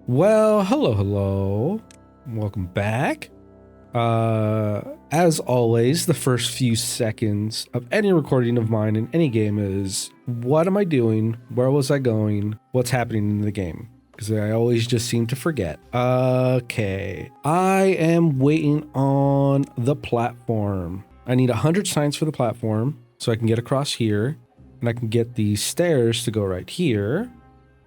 Well, hello. Welcome back. As always, the first few seconds of any recording of mine in any game is, what am I doing? Where was I going? What's happening in the game? Because I always just seem to forget. Okay. I am waiting on the platform. I need 100 signs for the platform so I can get across here. And I can get the stairs to go right here.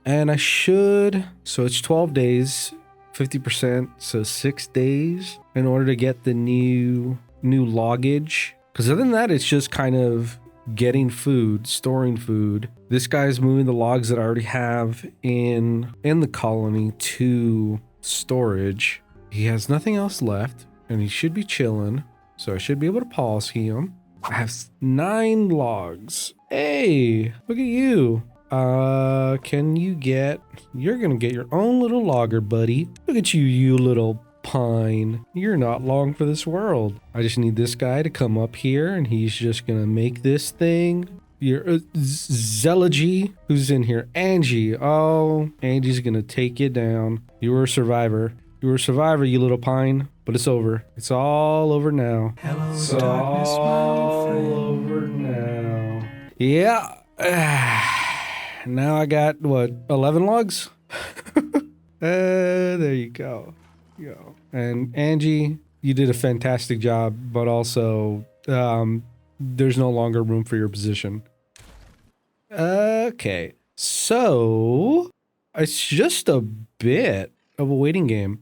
And I should, so it's 12 days, 50%, so 6 days in order to get the new loggage. Because other than that, it's just kind of getting food, storing food. This guy's moving the logs that I already have in the colony to storage. He has nothing else left, and he should be chilling. So I should be able to pause him. I have 9 logs. Hey, look at you. You're gonna get your own little logger, buddy. Look at you, you little pine. You're not long for this world. I just need this guy to come up here and he's just gonna make this thing. Your Zelagy, who's in here? Angie. Oh, Angie's gonna take you down. You were a survivor. You were a survivor, you little pine. But it's over. It's all over now. Hello, it's darkness, all my friend. over now. Yeah. Now I got, what, 11 logs? There you go. And Angie, you did a fantastic job, but also there's no longer room for your position. Okay, so it's just a bit of a waiting game.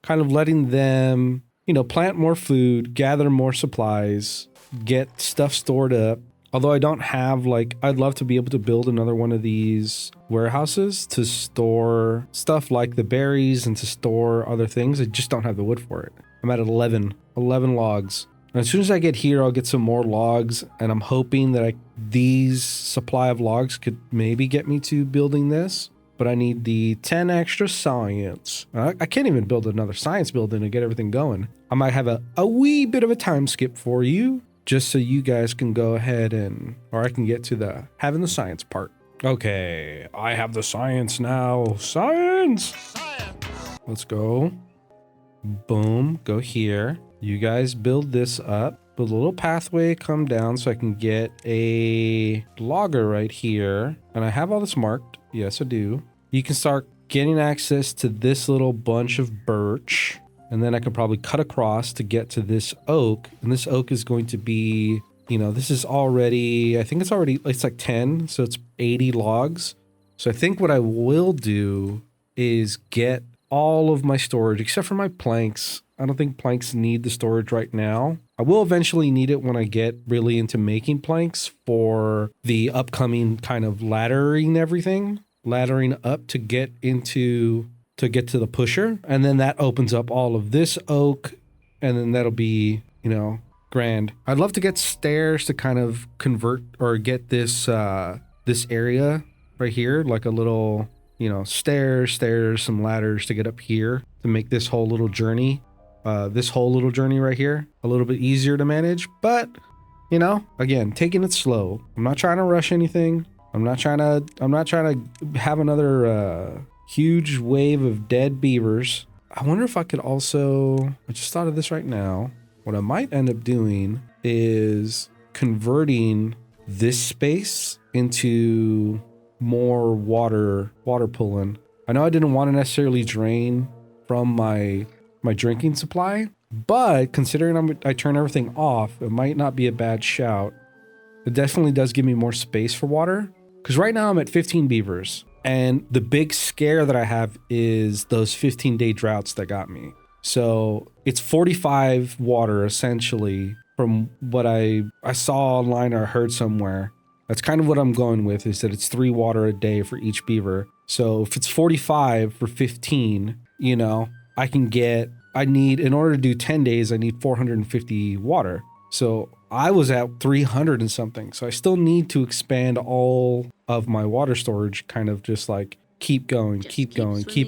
Kind of letting them, plant more food, gather more supplies, get stuff stored up. Although I don't have, I'd love to be able to build another one of these warehouses to store stuff like the berries and to store other things. I just don't have the wood for it. I'm at 11 logs. And as soon as I get here, I'll get some more logs. And I'm hoping that these supply of logs could maybe get me to building this. But I need the 10 extra science. I can't even build another science building to get everything going. I might have a wee bit of a time skip for you, just so you guys can go ahead or I can get to having the science part. Okay, I have the science now. Science! Let's go. Boom, go here. You guys build this up. Build a little pathway, come down so I can get a logger right here. And I have all this marked. Yes, I do. You can start getting access to this little bunch of birch. And then I could probably cut across to get to this oak. And this oak is going to be, this is already, it's like 10. So it's 80 logs. So I think what I will do is get all of my storage, except for my planks. I don't think planks need the storage right now. I will eventually need it when I get really into making planks for the upcoming kind of laddering up to get to the pusher, and then that opens up all of this oak, and then that'll be, grand. I'd love to get stairs to kind of convert or get this area right here, like a little, stairs, some ladders to get up here to make this whole little journey right here a little bit easier to manage. But, again, taking it slow. I'm not trying to rush anything. I'm not trying to have another huge wave of dead beavers. I wonder if I could also, I just thought of this right now. What I might end up doing is converting this space into more water pulling. I know I didn't want to necessarily drain from my drinking supply, but considering I turn everything off, it might not be a bad shout. It definitely does give me more space for water, because right now I'm at 15 beavers. And the big scare that I have is those 15-day droughts that got me. So it's 45 water, essentially, from what I saw online or heard somewhere. That's kind of what I'm going with, is that it's 3 water a day for each beaver. So if it's 45 for 15, in order to do 10 days, I need 450 water. So I was at 300 and something. So I still need to expand all of my water storage, kind of just keep going, keep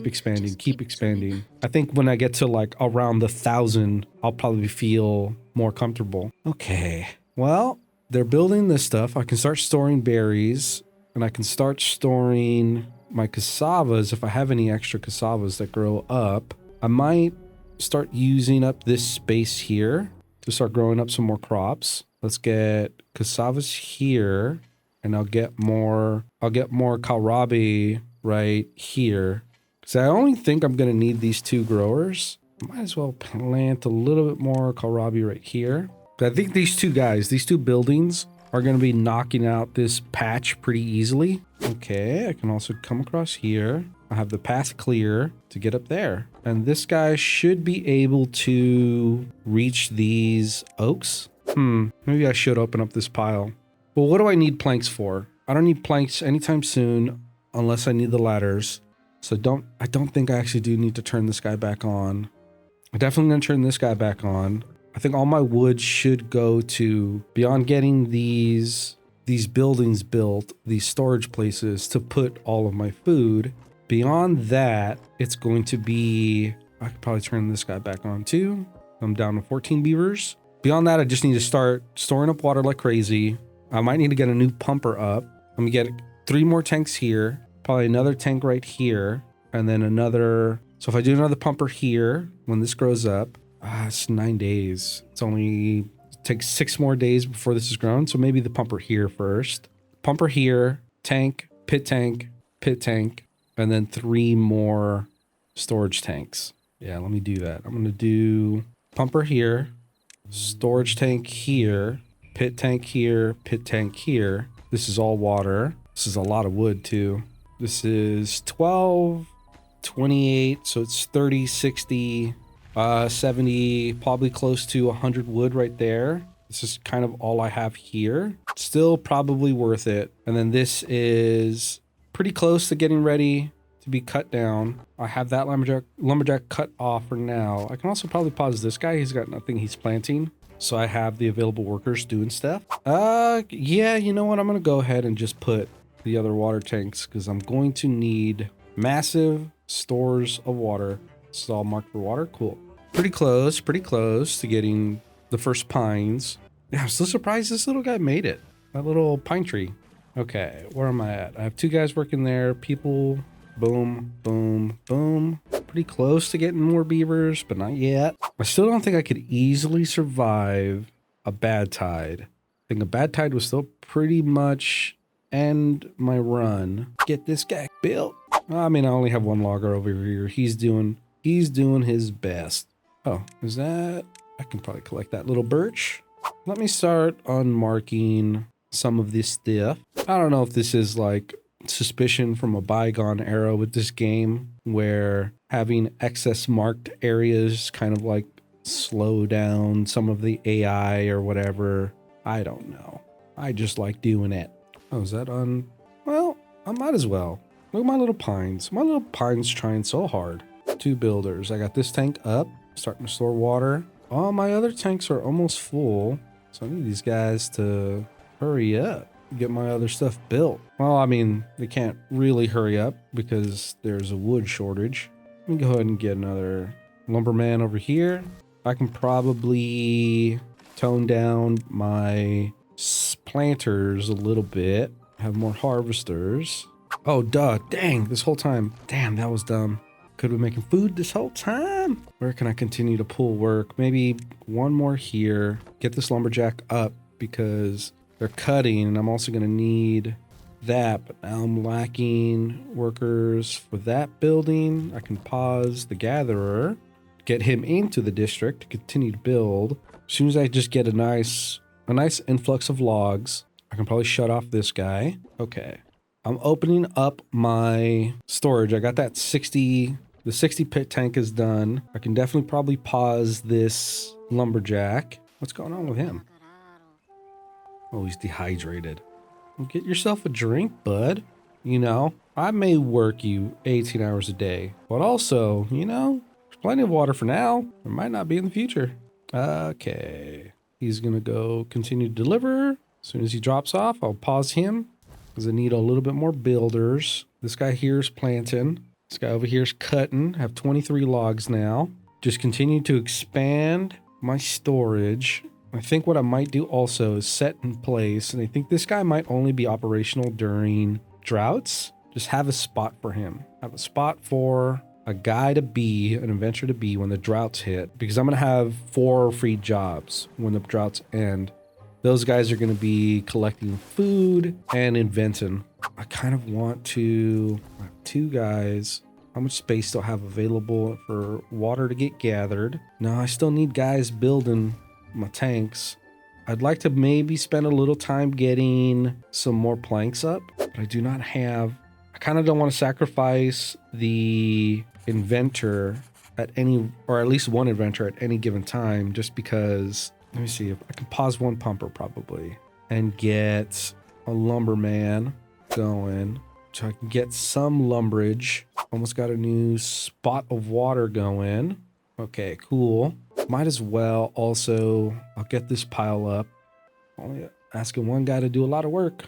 expanding. I think when I get to around the 1,000, I'll probably feel more comfortable. Okay, well, they're building this stuff. I can start storing berries, and I can start storing my cassavas, if I have any extra cassavas that grow up, I might start using up this space here to start growing up some more crops. Let's get cassavas here, and I'll get more kohlrabi right here. So I only think I'm gonna need these 2 growers. Might as well plant a little bit more kohlrabi right here. But I think these 2 guys, these 2 buildings are gonna be knocking out this patch pretty easily. Okay, I can also come across here. I have the path clear to get up there. And this guy should be able to reach these oaks. Maybe I should open up this pile. Well, what do I need planks for? I don't need planks anytime soon unless I need the ladders. So I don't think I actually do need to turn this guy back on. I'm definitely gonna turn this guy back on. I think all my wood should go to, beyond getting these buildings built, these storage places to put all of my food. Beyond that, it's going to be, I could probably turn this guy back on too. I'm down to 14 beavers. Beyond that, I just need to start storing up water like crazy. I might need to get a new pumper up. I'm gonna get 3 more tanks here, probably another tank right here, and then another. So if I do another pumper here, when this grows up, it's 9 days. It takes 6 more days before this is grown. So maybe the pumper here first. Pumper here, tank, pit tank, and then 3 more storage tanks. Yeah, let me do that. I'm gonna do pumper here, storage tank here, pit tank here, pit tank here. This is all water. This is a lot of wood too. This is 12, 28, so it's 30, 60, 70, probably close to 100 wood right there. This is kind of all I have here. Still probably worth it. And then this is pretty close to getting ready to be cut down. I have that lumberjack cut off for now. I can also probably pause this guy. He's got nothing he's planting. So I have the available workers doing stuff. Yeah, you know what? I'm going to go ahead and just put the other water tanks because I'm going to need massive stores of water. This is all marked for water. Cool. Pretty close to getting the first pines. Yeah, I'm still surprised this little guy made it. That little pine tree. Okay, where am I at? I have 2 guys working there. People, boom, boom, boom. Pretty close to getting more beavers, but not yet. I still don't think I could easily survive a bad tide. I think a bad tide was still pretty much end my run. Get this guy built. I mean, I only have 1 logger over here. He's doing his best. Oh, is that? I can probably collect that little birch. Let me start unmarking some of this stuff. I don't know if this is like suspicion from a bygone era with this game where having excess marked areas kind of like slow down some of the AI or whatever. I don't know. I just like doing it. Oh, is that on? Well, I might as well. Look at my little pines. My little pines trying so hard. 2 builders. I got this tank up, starting to store water. All my other tanks are almost full. So I need these guys to hurry up, get my other stuff built. Well, I mean, they can't really hurry up because there's a wood shortage. Let me go ahead and get another lumberman over here. I can probably tone down my planters a little bit, have more harvesters. Oh, duh. Dang, this whole time. Damn, that was dumb. Could have been making food this whole time. Where can I continue to pull work? Maybe 1 more here. Get this lumberjack up because they're cutting, and I'm also going to need that. But now I'm lacking workers for that building. I can pause the gatherer, get him into the district to continue to build. As soon as I just get a nice influx of logs, I can probably shut off this guy. Okay. I'm opening up my storage. I got that 60, the 60 pit tank is done. I can definitely probably pause this lumberjack. What's going on with him? Oh, he's dehydrated. Well, get yourself a drink, bud. You know, I may work you 18 hours a day, but also, you know, there's plenty of water for now. There might not be in the future. Okay. He's gonna go continue to deliver. As soon as he drops off, I'll pause him because I need a little bit more builders. This guy here is planting. This guy over here is cutting. I have 23 logs now. Just continue to expand my storage. I think what I might do also is set in place, and I think this guy might only be operational during droughts, Just have a spot for him. Have a spot for a guy to be, an inventor to be when the droughts hit, because I'm going to have 4 free jobs when the droughts end. Those guys are going to be collecting food and inventing. I kind of want to have 2 guys. How much space do I have available for water to get gathered? No, I still need guys building my tanks. I'd like to maybe spend a little time getting some more planks up, but I do not have. I kind of don't want to sacrifice the inventor at any, or at least one inventor at any given time, just because. Let me see if I can pause one pumper probably and get a lumberman going so I can get some lumberage. Almost got a new spot of water going. Okay, cool. Might as well also, I'll get this pile up. Only asking one guy to do a lot of work.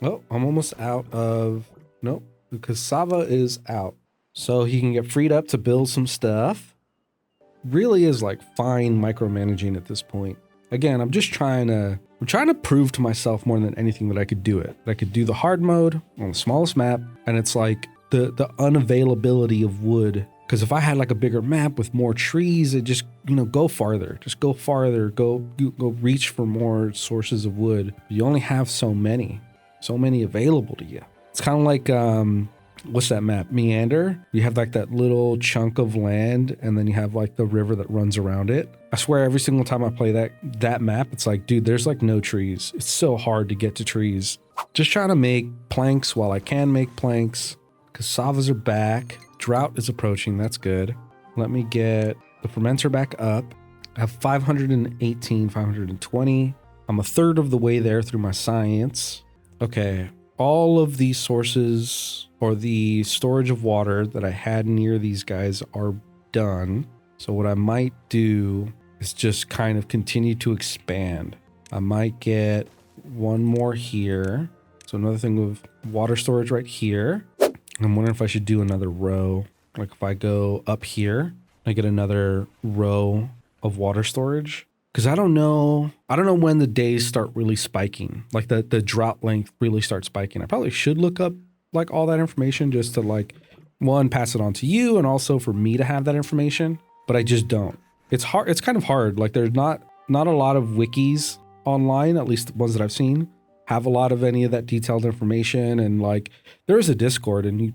Oh, I'm almost out of, nope, the cassava is out. So he can get freed up to build some stuff. Really is like fine micromanaging at this point. Again, I'm trying to prove to myself more than anything that I could do it. That I could do the hard mode on the smallest map, and it's like the unavailability of wood. Because if I had like a bigger map with more trees, it just, go farther. Just go farther, go reach for more sources of wood. You only have so many available to you. It's kind of like, what's that map? Meander? You have like that little chunk of land, and then you have like the river that runs around it. I swear every single time I play that map, it's like, dude, there's like no trees. It's so hard to get to trees. Just trying to make planks while I can make planks. Cassavas are back. Drought is approaching. That's good. Let me get the fermenter back up. I have 518, 520. I'm a third of the way there through my science. Okay. All of these sources or the storage of water that I had near these guys are done. So what I might do is just kind of continue to expand. I might get one more here. So another thing with water storage right here. I'm wondering if I should do another row. Like if I go up here, I get another row of water storage. Because I don't know when the days start really spiking. Like the drought length really starts spiking. I probably should look up like all that information just to like, one, pass it on to you, and also for me to have that information. But I just don't. It's hard. It's kind of hard. Like there's not a lot of wikis online, at least the ones that I've seen, have a lot of any of that detailed information. And like there is a Discord, and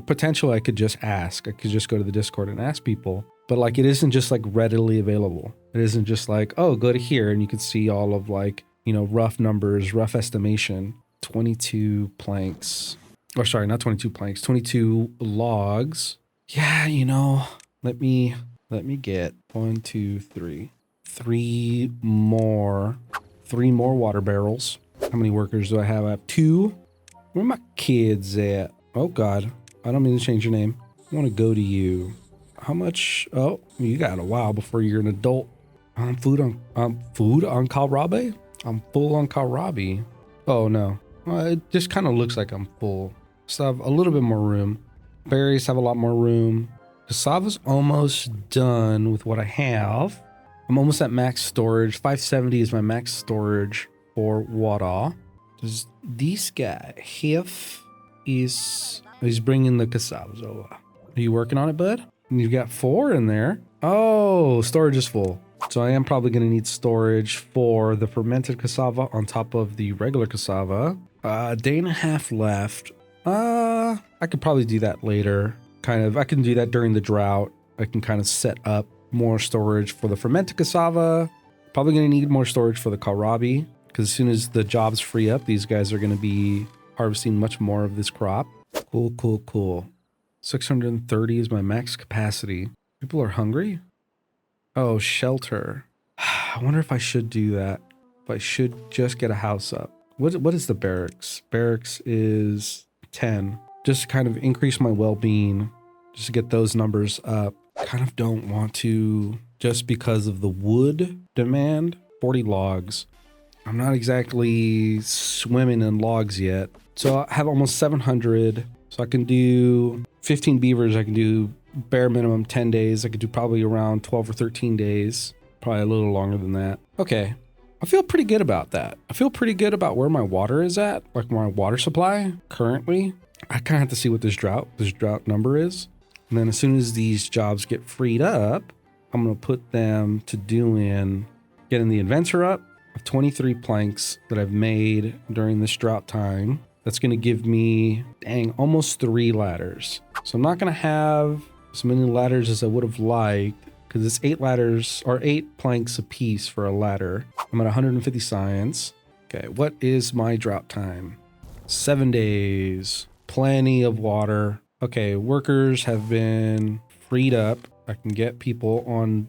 potentially I could just ask. I could just go to the Discord and ask people. But like it isn't just like readily available. It isn't just like, oh, go to here and you can see all of like, rough numbers, rough estimation. 22 planks. Or sorry, not 22 planks, 22 logs. Yeah, let me get 1, 2, 3. 3 more water barrels. How many workers do I have? I have 2. Where are my kids at? Oh God, I don't mean to change your name. I want to go to you. How much? Oh, you got a while before you're an adult. I'm food on kohlrabi? I'm full on kohlrabi. Oh no, well, it just kind of looks like I'm full. So I have a little bit more room. Berries have a lot more room. Cassava's almost done with what I have. I'm almost at max storage. 570 is my max storage for water. Does this guy he's bringing the cassavas over. Are you working on it, bud? You've got 4 in there. Oh, storage is full. So I am probably going to need storage for the fermented cassava on top of the regular cassava. A day and a half left. I could probably do that later. I can do that during the drought. I can kind of set up more storage for the fermented cassava. Probably going to need more storage for the kohlrabi, because as soon as the jobs free up, these guys are going to be harvesting much more of this crop. Cool. 630 is my max capacity. People are hungry? Oh, shelter. I wonder if I should do that. If I should just get a house up. What is the barracks? Barracks is 10. Just to kind of increase my well-being. Just to get those numbers up. Kind of don't want to, just because of the wood demand. 40 logs. I'm not exactly swimming in logs yet. So I have almost 700. So I can do 15 beavers. I can do bare minimum 10 days. I could do probably around 12 or 13 days. Probably a little longer than that. Okay. I feel pretty good about that. I feel pretty good about where my water is at, like my water supply currently. I kind of have to see what this drought number is. And then as soon as these jobs get freed up, I'm going to put them to getting the inventor up. I have 23 planks that I've made during this drought time. That's going to give me, dang, almost 3 ladders. So I'm not going to have as many ladders as I would have liked, because it's 8 ladders or 8 planks a piece for a ladder. I'm at 150 science. Okay, what is my drought time? 7 days. Plenty of water. Okay, workers have been freed up. I can get people on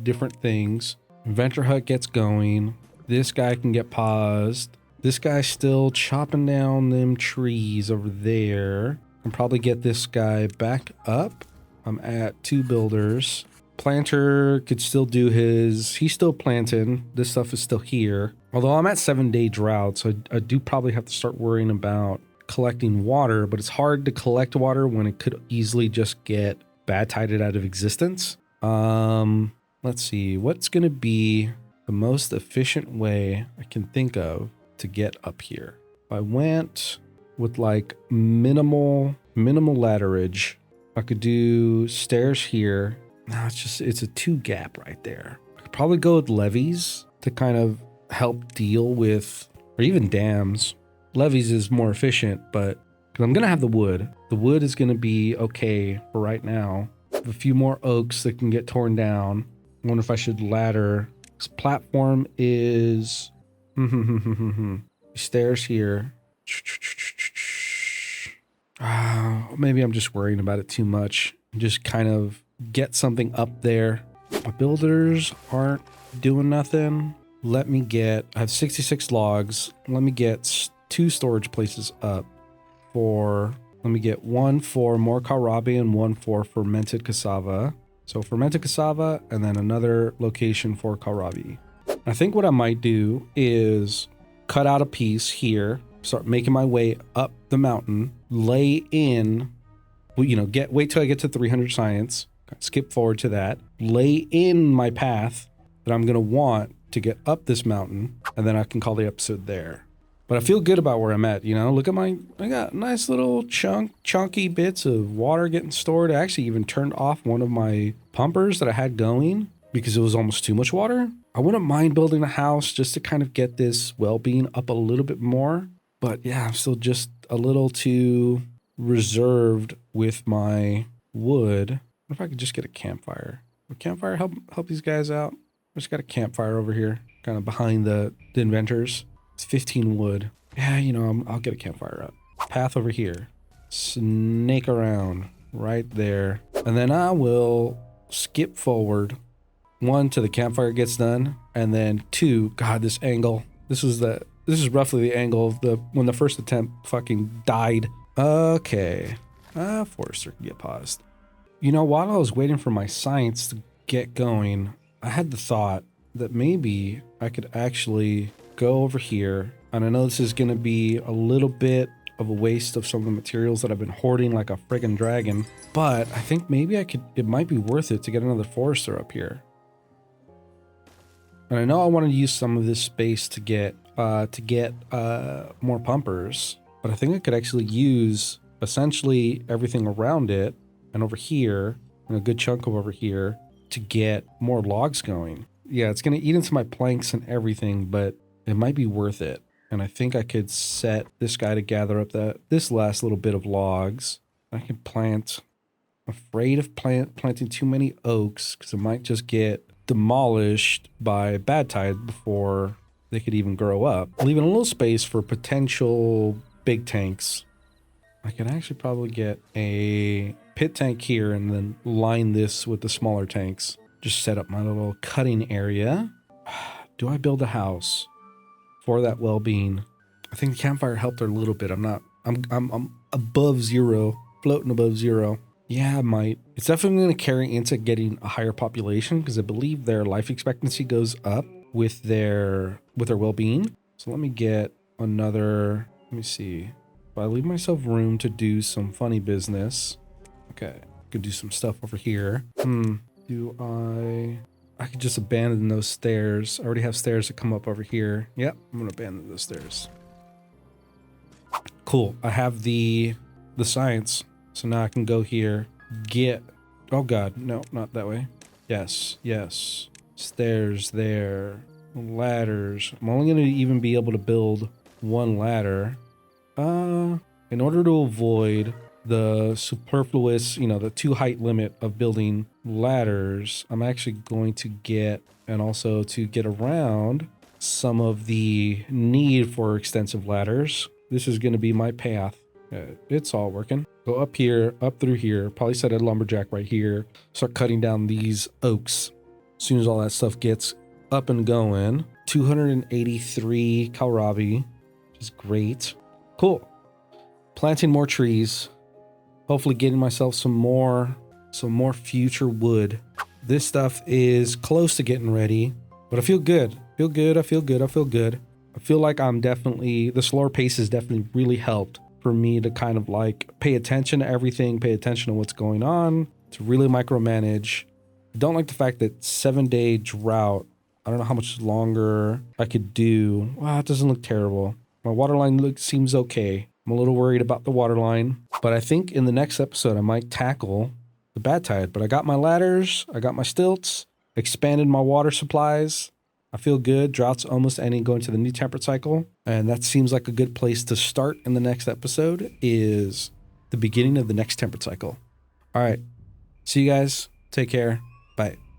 different things. Inventor hut gets going. This guy can get paused. This guy's still chopping down them trees over there. I can probably get this guy back up. I'm at 2 builders. Planter could still do he's still planting. This stuff is still here. Although I'm at 7-day drought, so I do probably have to start worrying about collecting water, but it's hard to collect water when it could easily just get Badtided out of existence. Let's see, what's gonna be the most efficient way I can think of to get up here? If I went with like minimal ladderage, I could do stairs here. No, it's a 2 gap right there. I could probably go with levees to kind of help deal with, or even dams. Levees is more efficient, but because I'm gonna have the wood. The wood is gonna be okay for right now. I have a few more oaks that can get torn down. I wonder if I should ladder. This platform is stairs here. Maybe I'm just worrying about it too much. Just kind of get something up there. My builders aren't doing nothing. I have 66 logs. Let me get 2 storage places up let me get 1 for more kohlrabi and 1 for fermented cassava. So fermented cassava and then another location for kohlrabi. I think what I might do is cut out a piece here, start making my way up the mountain, lay in, wait till I get to 300 science, skip forward to that, lay in my path that I'm going to want to get up this mountain, and then I can call the episode there. But I feel good about where I'm at, look at I got nice little chunky bits of water getting stored. I actually even turned off one of my pumpers that I had going because it was almost too much water. I wouldn't mind building a house just to kind of get this well-being up a little bit more. But yeah, I'm still just a little too reserved with my wood. What if I could just get a campfire? Would campfire help these guys out? I just got a campfire over here, kind of behind the inventors. It's 15 wood. Yeah, I'll get a campfire up. Path over here. Snake around right there. And then I will skip forward. 1, to the campfire gets done. And then 2, God, this angle. This is roughly the angle of when the first attempt fucking died. Okay. Forester can get paused. While I was waiting for my science to get going, I had the thought that maybe I could actually go over here. And I know this is going to be a little bit of a waste of some of the materials that I've been hoarding like a friggin' dragon, but I think maybe it might be worth it to get another forester up here. And I know I want to use some of this space to get more pumpers, but I think I could actually use essentially everything around it and over here and a good chunk of over here to get more logs going. Yeah, it's going to eat into my planks and everything, but it might be worth it. And I think I could set this guy to gather up this last little bit of logs. I can plant. I'm afraid of planting too many oaks because it might just get demolished by Badtide before they could even grow up. Leaving a little space for potential big tanks. I can actually probably get a pit tank here and then line this with the smaller tanks. Just set up my little cutting area. Do I build a house for that well-being? I think the campfire helped her a little bit. I'm above 0, floating above 0. Yeah, I might. It's definitely going to carry into getting a higher population because I believe their life expectancy goes up with their well-being. So let me get another. Let me see. If I leave myself room to do some funny business. Okay, could do some stuff over here. I could just abandon those stairs. I already have stairs that come up over here. Yep, I'm gonna abandon those stairs. Cool. I have the the science. So now I can go here, get, oh God, no, not that way. Yes, yes. Stairs there, ladders. I'm only gonna even be able to build one ladder. In order to avoid the superfluous, the 2 height limit of building ladders, I'm actually going to get, and also to get around some of the need for extensive ladders. This is going to be my path. It's all working. Go up here, up through here, probably set a lumberjack right here, start cutting down these oaks. As soon as all that stuff gets up and going, 283 kohlrabi, which is great. Cool. Planting more trees, hopefully getting myself some more future wood. This stuff is close to getting ready, but I feel good. I feel good. I feel like the slower pace has definitely really helped for me to kind of like pay attention to everything, pay attention to what's going on, to really micromanage. I don't like the fact that 7-day drought, I don't know how much longer I could do. Wow, it doesn't look terrible. My waterline seems okay. I'm a little worried about the waterline, but I think in the next episode I might tackle the Badtide. But I got my ladders, I got my stilts, expanded my water supplies. I feel good. Drought's almost ending, going to the new temperate cycle. And that seems like a good place to start in the next episode, is the beginning of the next temperate cycle. All right. See you guys. Take care.